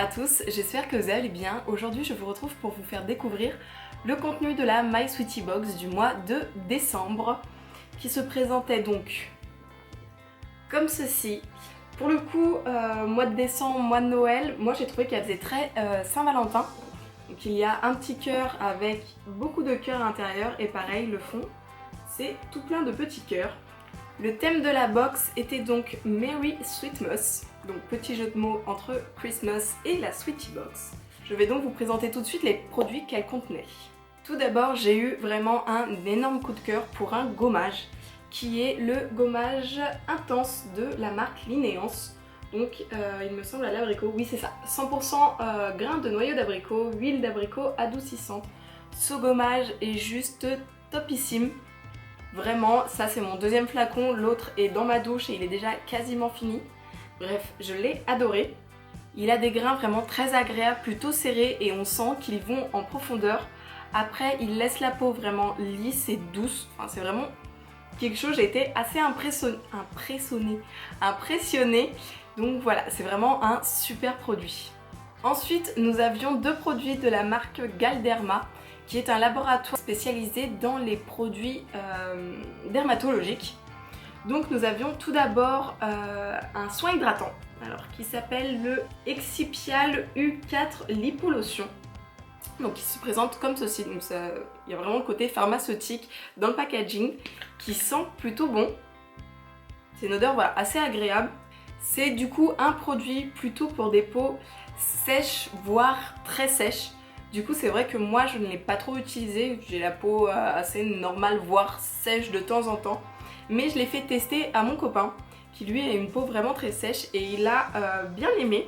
à tous, j'espère que vous allez bien. Aujourd'hui je vous retrouve pour vous faire découvrir le contenu de la My Sweetie Box du mois de décembre qui se présentait donc comme ceci. Pour le coup, mois de décembre, mois de Noël, moi j'ai trouvé qu'elle faisait très Saint-Valentin. Donc il y a un petit cœur avec beaucoup de cœurs à l'intérieur et pareil le fond c'est tout plein de petits cœurs. Le thème de la box était donc Merry Sweetmas, donc petit jeu de mots entre Christmas et la Sweetie Box. Je vais donc vous présenter tout de suite les produits qu'elle contenait. Tout d'abord, j'ai eu vraiment un énorme coup de cœur pour un gommage, qui est le gommage intense de la marque Linéance. Donc il me semble à l'abricot, oui c'est ça, 100% grains de noyau d'abricot, huile d'abricot adoucissante. Ce gommage est juste topissime. Vraiment, ça c'est mon deuxième flacon, l'autre est dans ma douche et il est déjà quasiment fini. Bref, je l'ai adoré. Il a des grains vraiment très agréables, plutôt serrés et on sent qu'ils vont en profondeur. Après, il laisse la peau vraiment lisse et douce. Enfin, c'est vraiment quelque chose, j'ai été assez impressionnée. Donc voilà, c'est vraiment un super produit. Ensuite, nous avions deux produits de la marque Galderma, qui est un laboratoire spécialisé dans les produits dermatologiques. Donc nous avions tout d'abord un soin hydratant qui s'appelle le Excipial U4 Lipolotion. Donc il se présente comme ceci, donc il y a vraiment le côté pharmaceutique dans le packaging qui sent plutôt bon. C'est une odeur voilà, assez agréable. C'est du coup un produit plutôt pour des peaux sèches voire très sèches. Du coup c'est vrai que moi je ne l'ai pas trop utilisé, j'ai la peau assez normale voire sèche de temps en temps. Mais je l'ai fait tester à mon copain qui lui a une peau vraiment très sèche et il a bien aimé.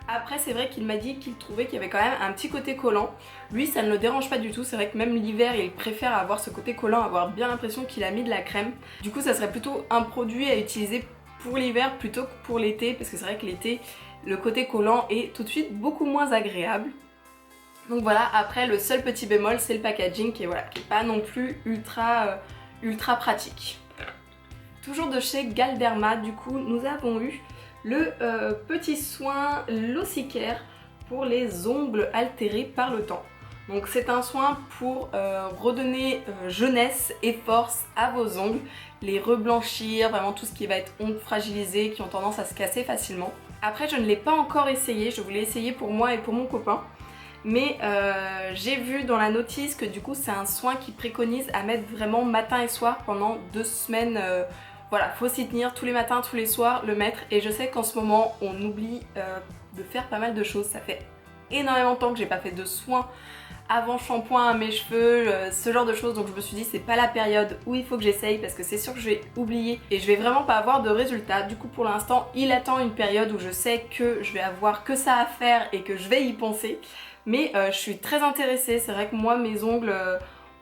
Après c'est vrai qu'il m'a dit qu'il trouvait qu'il y avait quand même un petit côté collant. Lui ça ne le dérange pas du tout, c'est vrai que même l'hiver il préfère avoir ce côté collant, avoir bien l'impression qu'il a mis de la crème. Du coup ça serait plutôt un produit à utiliser pour l'hiver plutôt que pour l'été parce que c'est vrai que l'été le côté collant est tout de suite beaucoup moins agréable. Donc voilà, après le seul petit bémol c'est le packaging qui est, voilà, qui est pas non plus ultra pratique. Toujours de chez Galderma, du coup nous avons eu le petit soin Lossicare pour les ongles altérés par le temps. Donc c'est un soin pour redonner jeunesse et force à vos ongles, les reblanchir, vraiment tout ce qui va être ongles fragilisés qui ont tendance à se casser facilement. Après je ne l'ai pas encore essayé, je voulais essayer pour moi et pour mon copain. Mais j'ai vu dans la notice que du coup c'est un soin qui préconise à mettre vraiment matin et soir pendant 2 semaines. Voilà, faut s'y tenir tous les matins, tous les soirs, le mettre. Et je sais qu'en ce moment on oublie de faire pas mal de choses. Ça fait énormément de temps que j'ai pas fait de soins avant shampoing à mes cheveux, ce genre de choses. Donc je me suis dit c'est pas la période où il faut que j'essaye parce que c'est sûr que je vais oublier et je vais vraiment pas avoir de résultats. Du coup pour l'instant il attend une période où je sais que je vais avoir que ça à faire et que je vais y penser. Mais je suis très intéressée, c'est vrai que moi mes ongles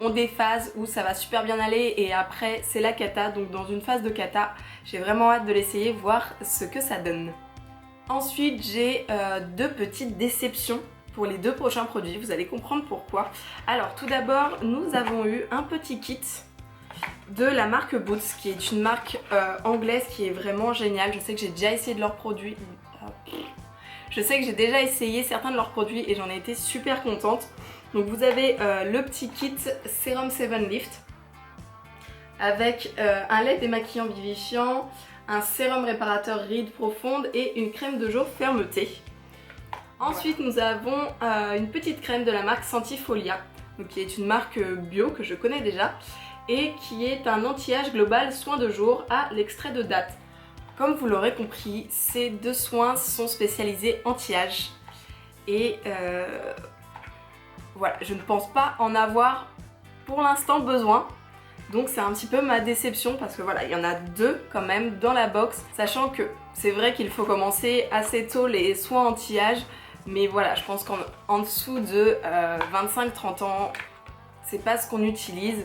ont des phases où ça va super bien aller et après c'est la cata, donc dans une phase de cata, j'ai vraiment hâte de l'essayer, voir ce que ça donne. Ensuite j'ai deux petites déceptions pour les deux prochains produits, vous allez comprendre pourquoi. Alors tout d'abord nous avons eu un petit kit de la marque Boots qui est une marque anglaise qui est vraiment géniale. Je sais que j'ai déjà essayé de leurs produits. Je sais que j'ai déjà essayé certains de leurs produits et j'en ai été super contente. Donc vous avez le petit kit Serum 7 Lift avec un lait démaquillant vivifiant, un sérum réparateur rides profondes et une crème de jour fermeté. Ensuite nous avons une petite crème de la marque Sentifolia, donc qui est une marque bio que je connais déjà et qui est un anti-âge global soin de jour à l'extrait de date. Comme vous l'aurez compris, ces deux soins sont spécialisés anti-âge et voilà, je ne pense pas en avoir pour l'instant besoin. Donc c'est un petit peu ma déception parce que voilà, il y en a deux quand même dans la box, sachant que c'est vrai qu'il faut commencer assez tôt les soins anti-âge, mais voilà, je pense qu'en dessous de 25-30 ans, c'est pas ce qu'on utilise.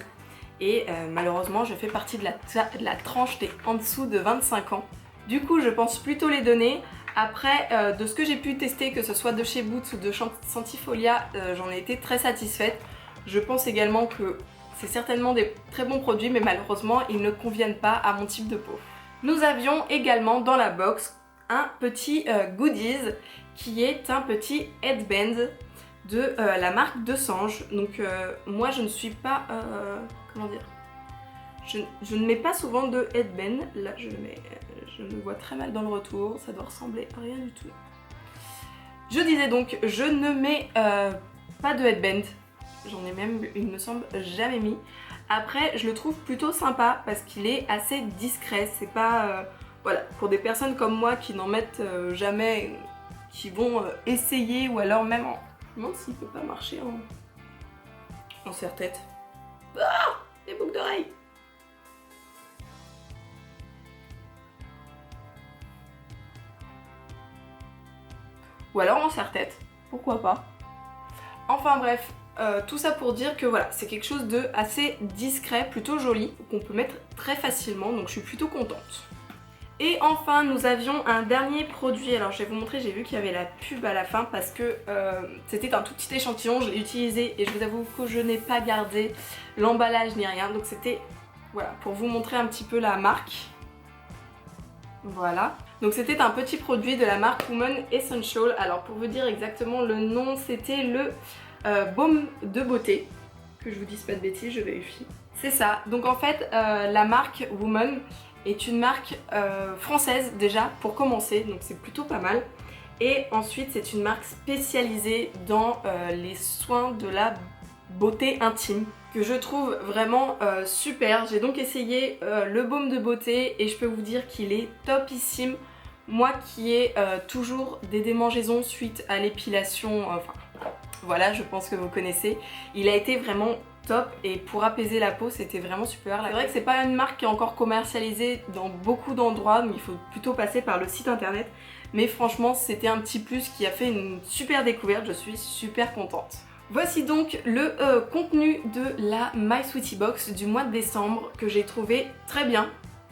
Et malheureusement je fais partie de la tranche des en dessous de 25 ans. Du coup je pense plutôt les donner. Après de ce que j'ai pu tester, que ce soit de chez Boots ou de Sentifolia, j'en ai été très satisfaite. Je pense également que c'est certainement des très bons produits mais malheureusement ils ne conviennent pas à mon type de peau. Nous avions également dans la box un petit goodies qui est un petit headband de la marque de Sange. Donc moi je ne suis pas, comment dire, je ne mets pas souvent de headband. Là je me vois très mal dans le retour, ça doit ressembler à rien du tout. Je disais donc, je ne mets pas de headband, j'en ai même, il me semble, jamais mis. Après, je le trouve plutôt sympa parce qu'il est assez discret, c'est pas... voilà, pour des personnes comme moi qui n'en mettent jamais, qui vont essayer ou alors même en... Je me demande s'il peut pas marcher en serre-tête. Ah, les boucles d'oreilles. Ou alors en serre-tête, pourquoi pas. Enfin bref, tout ça pour dire que voilà, c'est quelque chose de assez discret, plutôt joli, qu'on peut mettre très facilement, donc je suis plutôt contente. Et enfin, nous avions un dernier produit, alors je vais vous montrer, j'ai vu qu'il y avait la pub à la fin parce que c'était un tout petit échantillon, je l'ai utilisé et je vous avoue que je n'ai pas gardé l'emballage ni rien, donc c'était, voilà, pour vous montrer un petit peu la marque. Voilà. Donc c'était un petit produit de la marque Woman Essential. Alors pour vous dire exactement le nom, c'était le baume de beauté. Que je vous dise pas de bêtises, je vérifie. C'est ça. Donc en fait, la marque Woman est une marque française déjà pour commencer. Donc c'est plutôt pas mal. Et ensuite c'est une marque spécialisée dans les soins de la beauté intime, que je trouve vraiment super. J'ai donc essayé le baume de beauté et je peux vous dire qu'il est topissime. Moi qui ai toujours des démangeaisons suite à l'épilation, enfin voilà, je pense que vous connaissez, il a été vraiment top et pour apaiser la peau c'était vraiment super. C'est vrai que c'est pas une marque qui est encore commercialisée dans beaucoup d'endroits, donc il faut plutôt passer par le site internet, mais franchement c'était un petit plus qui a fait une super découverte, je suis super contente. Voici donc le contenu de la My Sweetie Box du mois de décembre que j'ai trouvé très bien.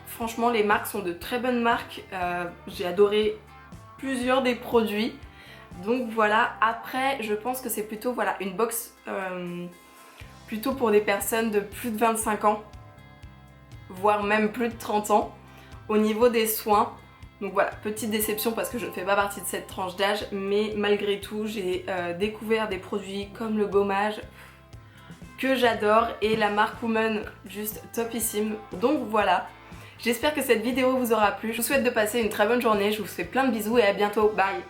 Franchement les marques sont de très bonnes marques, j'ai adoré plusieurs des produits. Donc voilà, après je pense que c'est plutôt voilà, une box plutôt pour des personnes de plus de 25 ans, voire même plus de 30 ans au niveau des soins. Donc voilà, petite déception parce que je ne fais pas partie de cette tranche d'âge, mais malgré tout j'ai découvert des produits comme le gommage que j'adore et la marque Woman juste topissime. Donc voilà, j'espère que cette vidéo vous aura plu, je vous souhaite de passer une très bonne journée, je vous fais plein de bisous et à bientôt, bye.